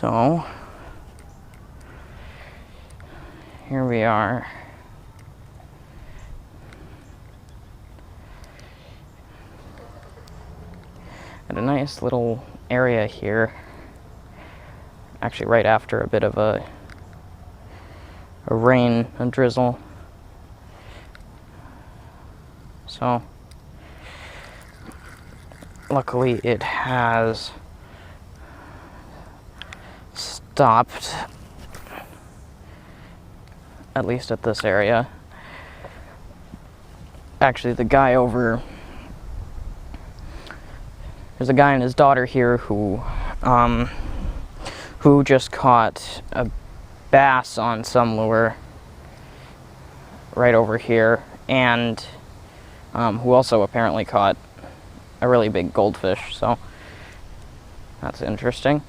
So, here we are. At a nice little area here. Actually, right after a bit of a rain, a drizzle. So, luckily it has stopped, at least at this area. Actually, the guy over, there's a guy and his daughter here who just caught a bass on some lure right over here, and who also apparently caught a really big goldfish, so that's interesting.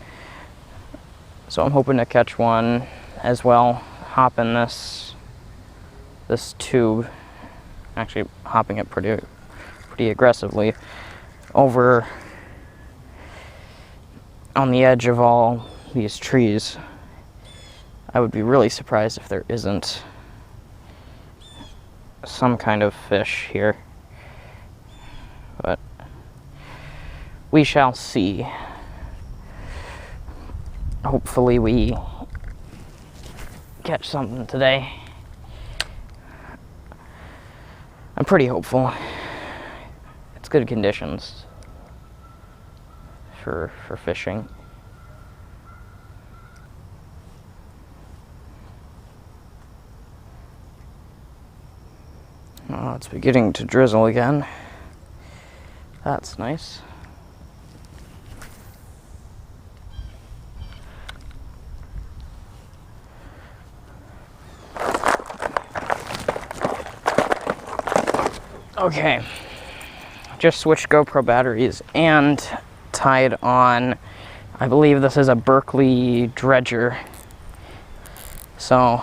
So I'm hoping to catch one as well, hop in this tube, actually hopping it pretty aggressively over on the edge of all these trees. I would be really surprised if there isn't some kind of fish here, but we shall see. Hopefully we catch something today. I'm pretty hopeful. It's good conditions for fishing. Oh, it's beginning to drizzle again. That's nice. Okay, just switched GoPro batteries and tied on, I believe this is a Berkeley dredger. So,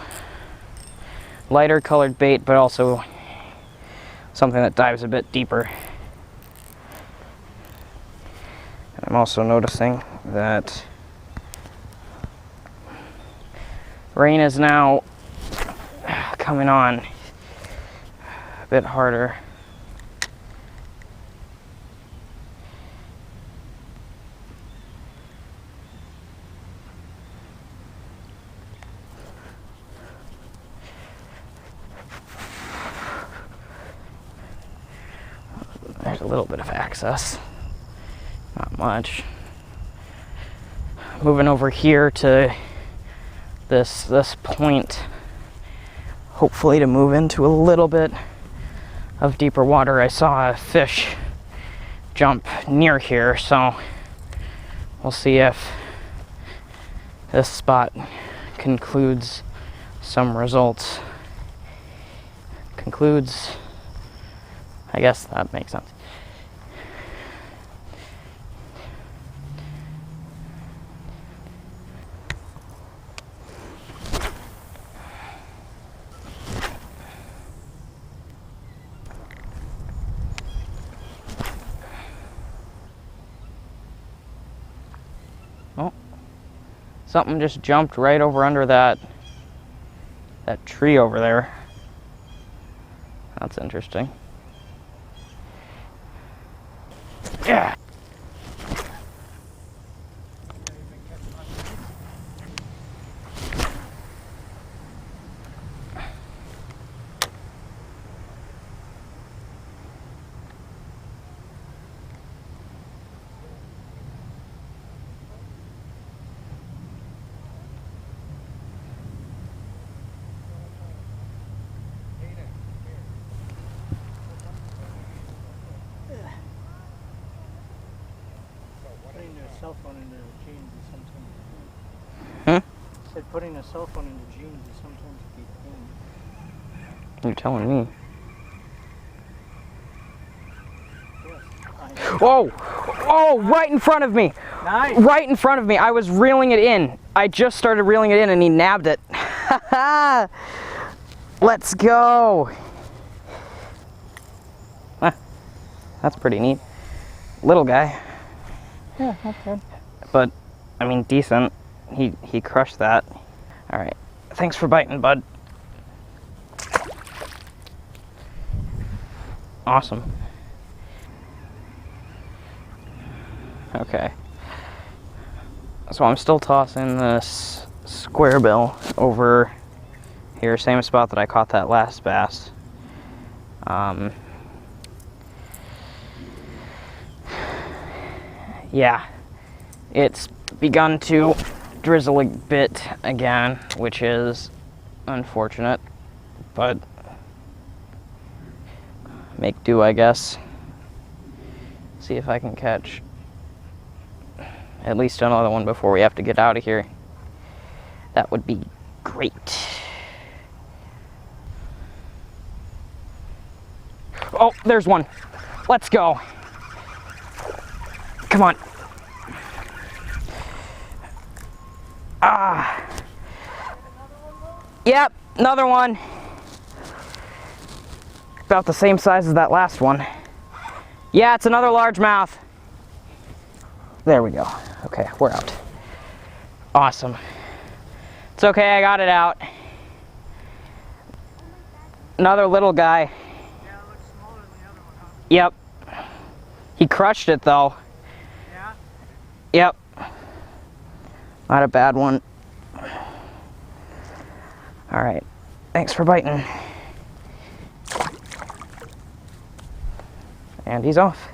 lighter colored bait, but also something that dives a bit deeper. I'm also noticing that rain is now coming on a bit harder. There's a little bit of access, not much. Moving over here to this point, hopefully to move into a little bit of deeper water. I saw a fish jump near here, so we'll see if this spot concludes some results. Concludes, I guess that makes sense. Oh, something just jumped right over under that tree over there. That's interesting. Yeah. Cell phone into jeans is sometimes a Huh? pain. Said putting a cell phone into jeans is sometimes a pain. You're telling me. Yes. Whoa! Oh, right in front of me! Nice! Right in front of me. I was reeling it in. I just started reeling it in and he nabbed it. Let's go! Huh. That's pretty neat. Little guy. Yeah, not bad. But, I mean, decent he crushed that. All right, thanks for biting, bud. Awesome. Okay. So I'm still tossing this square bill over here, same spot that I caught that last bass. Yeah, it's begun to drizzle a bit again, which is unfortunate, but make do, I guess. See if I can catch at least another one before we have to get out of here. That would be great. Oh, there's one. Let's go. Come on. Ah. Yep, another one. About the same size as that last one. Yeah, it's another largemouth. There we go. Okay, we're out. Awesome. It's okay, I got it out. Another little guy. Yeah, it looks smaller than the other one, huh? Yep. He crushed it though. Yeah? Yep. Not a bad one. All right. Thanks for biting. And he's off.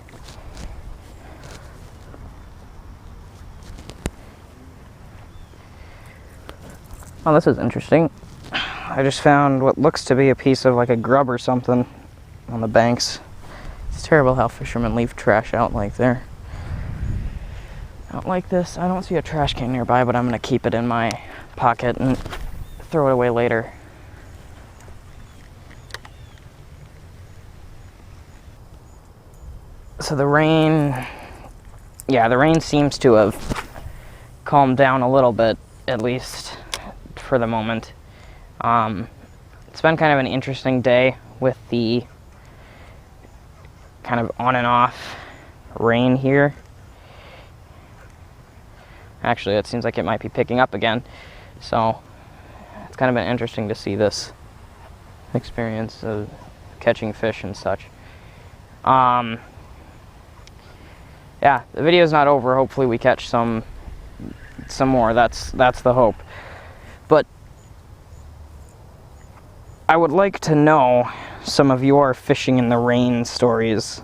Oh, this is interesting. I just found what looks to be a piece of like a grub or something on the banks. It's terrible how fishermen leave trash out like there. Out like this. I don't see a trash can nearby, but I'm gonna keep it in my pocket and throw it away later. So the rain seems to have calmed down a little bit, at least for the moment. It's been kind of an interesting day with the kind of on and off rain here. Actually, it seems like it might be picking up again. So it's kind of been interesting to see this experience of catching fish and such. Yeah, the video's not over. Hopefully we catch some more. That's the hope. But I would like to know some of your fishing in the rain stories,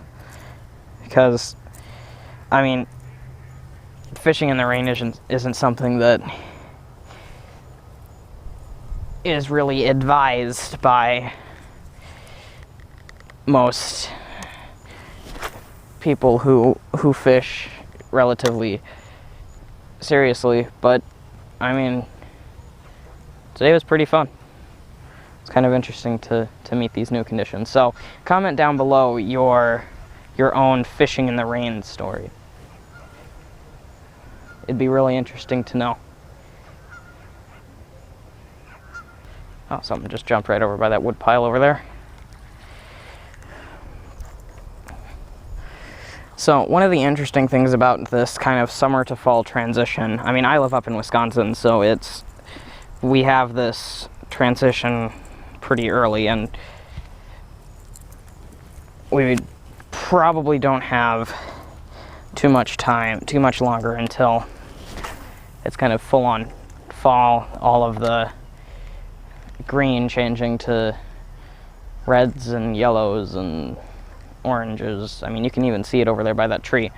because I mean, fishing in the rain isn't something that is really advised by most people who fish relatively seriously, but I mean, today was pretty fun. It's kind of interesting to meet these new conditions. So comment down below your own fishing in the rain story. It'd be really interesting to know. Oh, something just jumped right over by that wood pile over there. So one of the interesting things about this kind of summer to fall transition, I mean, I live up in Wisconsin, so we have this transition pretty early, and we probably don't have too much longer until it's kind of full on fall, all of the green changing to reds and yellows and oranges. I mean, you can even see it over there by that tree,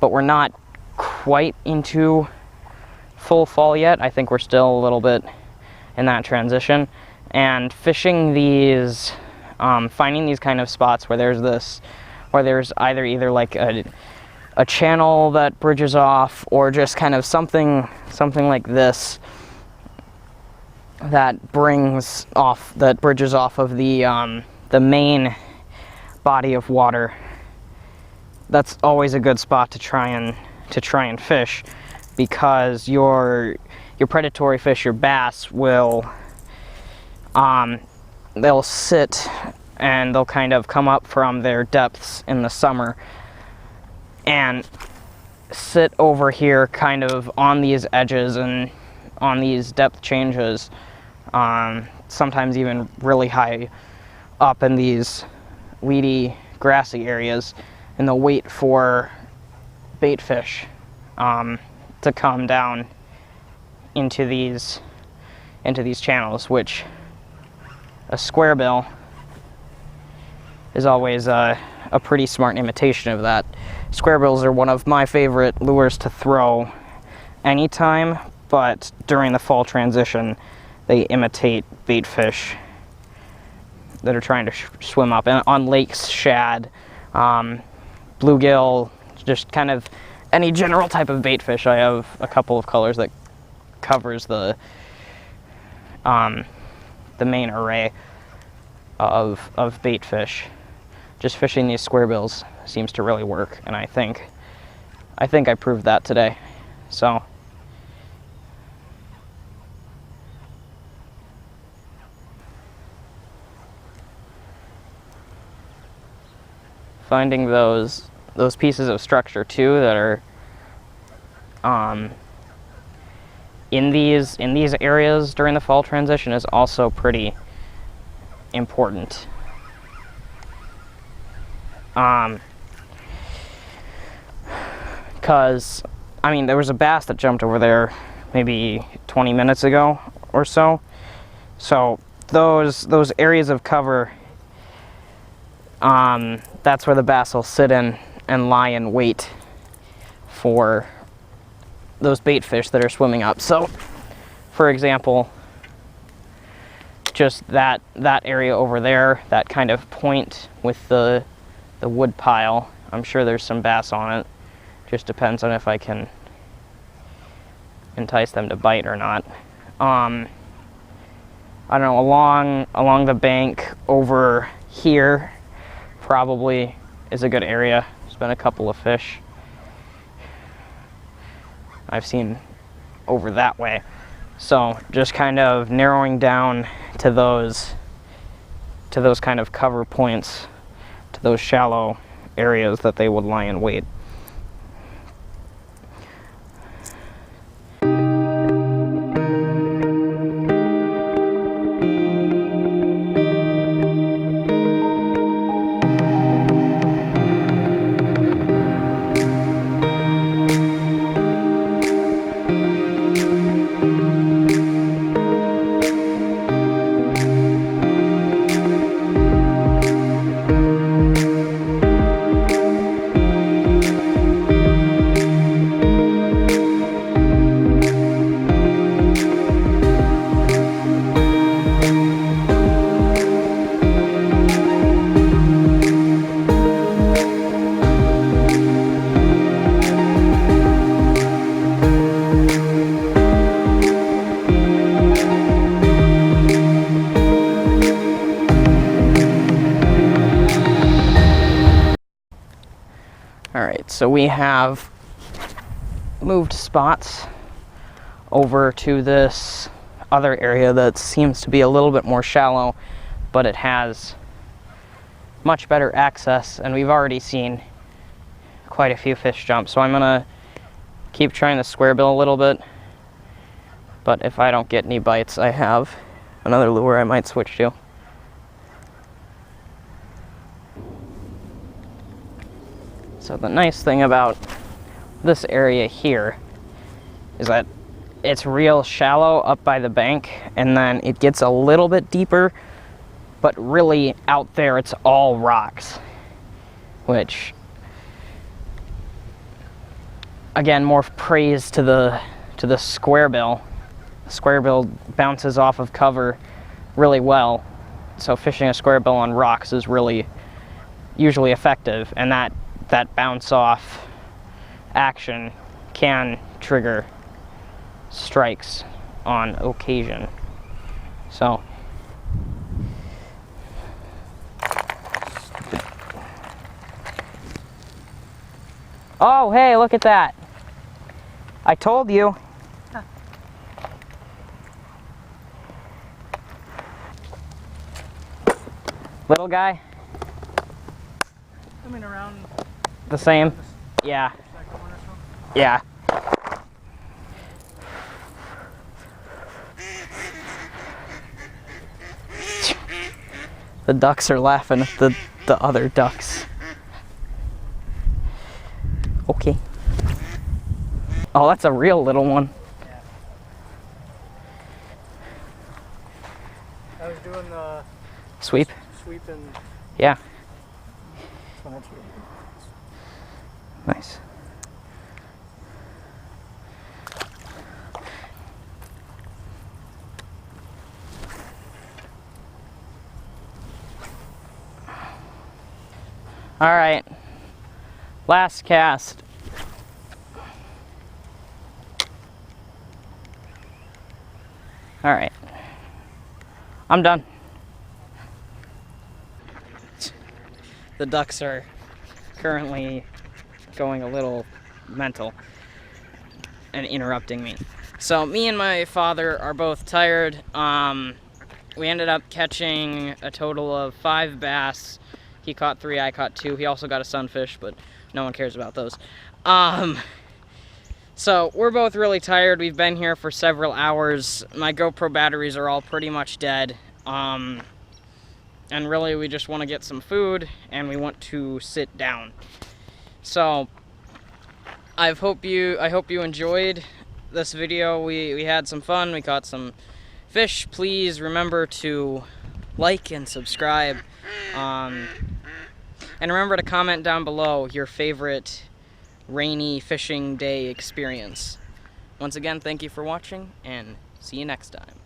but we're not quite into full fall yet. I think we're still a little bit in that transition, and fishing these, finding these kind of spots where there's either like a channel that bridges off, or just kind of something like this that bridges off of the main body of water. That's always a good spot to try and fish, because your predatory fish, your bass, will they'll sit and they'll kind of come up from their depths in the summer and sit over here kind of on these edges and on these depth changes, sometimes even really high up in these weedy, grassy areas, and they'll wait for bait fish to come down into these channels, which a square bill is always a pretty smart imitation of that. Square bills are one of my favorite lures to throw anytime, but during the fall transition, they imitate bait fish that are trying to swim up. And on lakes, shad, bluegill, just kind of any general type of bait fish. I have a couple of colors that covers the main array of bait fish. Just fishing these square bills seems to really work, and I think I proved that today. So finding those pieces of structure too that are in these areas during the fall transition is also pretty important. Because, I mean, there was a bass that jumped over there maybe 20 minutes ago or so. So those areas of cover, that's where the bass will sit in and lie in wait for those bait fish that are swimming up. So, for example, just that area over there, that kind of point with the wood pile, I'm sure there's some bass on it. Just depends on if I can entice them to bite or not. I don't know, along the bank over here probably is a good area. There's been a couple of fish I've seen over that way. So just kind of narrowing down to those kind of cover points, to those shallow areas that they would lie in wait. Alright, so we have moved spots over to this other area that seems to be a little bit more shallow, but it has much better access, and we've already seen quite a few fish jump. So I'm gonna keep trying the square bill a little bit, but if I don't get any bites, I have another lure I might switch to. So the nice thing about this area here is that it's real shallow up by the bank, and then it gets a little bit deeper, but really out there it's all rocks, which, again, more praise to the square bill. The square bill bounces off of cover really well, so fishing a square bill on rocks is really usually effective, and that bounce off action can trigger strikes on occasion. So oh, hey, look at that. I told you. Huh. Little guy? Coming around the same? Yeah. second one or so. Yeah. The ducks are laughing at the other ducks. Okay. Oh, that's a real little one. Yeah. I was doing the Sweep? sweep and Yeah. so that's really Nice. All right. Last cast. All right. I'm done. The ducks are currently going a little mental and interrupting me. So me and my father are both tired. We ended up catching a total of 5 bass. He caught 3, I caught 2. He also got a sunfish, but no one cares about those. So we're both really tired. We've been here for several hours. My GoPro batteries are all pretty much dead. And really we just want to get some food and we want to sit down. So I hope you enjoyed this video. We had some fun. We caught some fish. Please remember to like and subscribe. And remember to comment down below your favorite rainy fishing day experience. Once again, thank you for watching and see you next time.